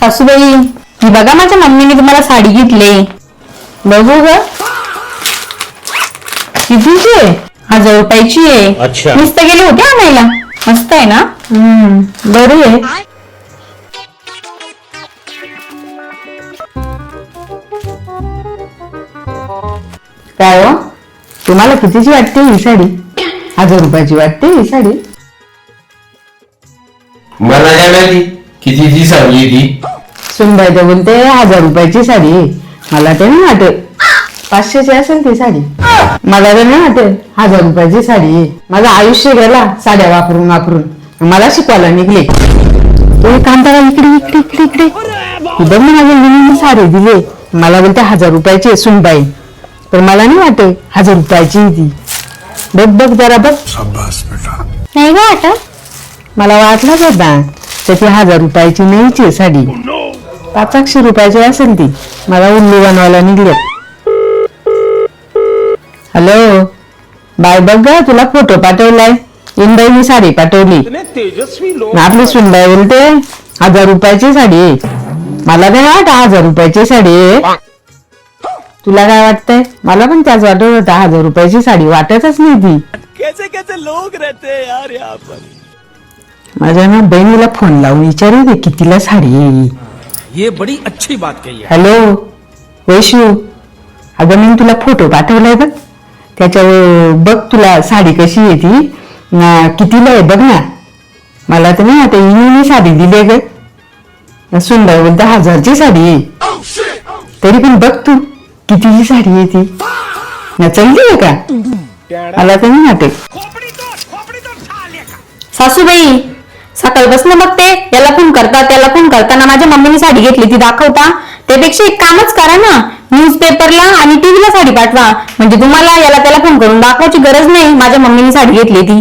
सासूबाई, ही बघा माझ्या मम्मीने तुम्हाला साडी घेतली. बघू ग, कितीची आहे? 1000 रुपयाची आहे. अच्छा. नुसतं गेले होते आणायला. मस्त आहे ना? बरी आहे. काय हो, तुम्हाला कितीची वाटते ही साडी? 1000 रुपयाची वाटते ही साडी? मला काय माहिती कितीची साडी आहे ती. सुनबाई तर बोलते 1000 रुपयाची साडी आहे. मला ते नाही वाटत. 500ची असेल ती साडी. मला तर नाही वाटत 1000 रुपयाची साडी आहे. माझं आयुष्य गेला साड्या वापरून वापरून. मला शिकवायला निघले. तुम्ही काम करा, इकडे इकडे इकडे इकडे. ही बघ ना, माझ्या मुलीने साडी दिली. मला बोलते 1000 रुपयाची आहे सुनबाई. तर मला नाही वाटत 1000 रुपयाची आहे ती. बघ बघ जरा बघ. नाही का वाटत? मला वाटलंच होता तर ती 1000 रुपयाची नाहीची साडी. 500 रुपयाची असेल ती. मला उल्लू बनवायला निघले. हॅलो बाय, बघ ग, तुला फोटो पाठवलाय. इंबाईनी साडी पाठवली. आपली सुनबाई बोलते 1000 रुपयाची साडी आहे. मला काय वाटत 1000 रुपयाची साडी आहे. तुला काय वाटतंय? मला पण त्याच वाटत होतं 1000 रुपयाची साडी. वाटतच नाही ती. कैसे कैसे लोग रहते हैं यार यहाँ पर. माझ्या ना बहिणीला फोन लावून विचारू दे कितीला साडी आहे. ये बड़ी अच्छी बात कही है. हॅलो वैशू, अगं मी तुला फोटो पाठवलाय बघ. त्याच्यावर बघ तुला साडी कशी आहे ती, कितीला आहे बघ ना. मला तर नाही आता हिने साडी दिली ग. सुंदर बोलते 1000ची साडी आहे. तरी पण बघ तू कितीची साडी आहे ती. ना चांगली आहे का? मला तर नाही वाटत. सासूबाई, सकाळपासून बघते याला फोन करता त्याला फोन करताना माझ्या मम्मीने साडी घेतली ती दाखवता. त्यापेक्षा एक कामच करा ना, न्यूजपेपरला आणि टीव्हीला साडी पाठवा. म्हणजे तुम्हाला याला त्याला फोन करून दाखवायची गरज नाही माझ्या मम्मीने साडी घेतली ती.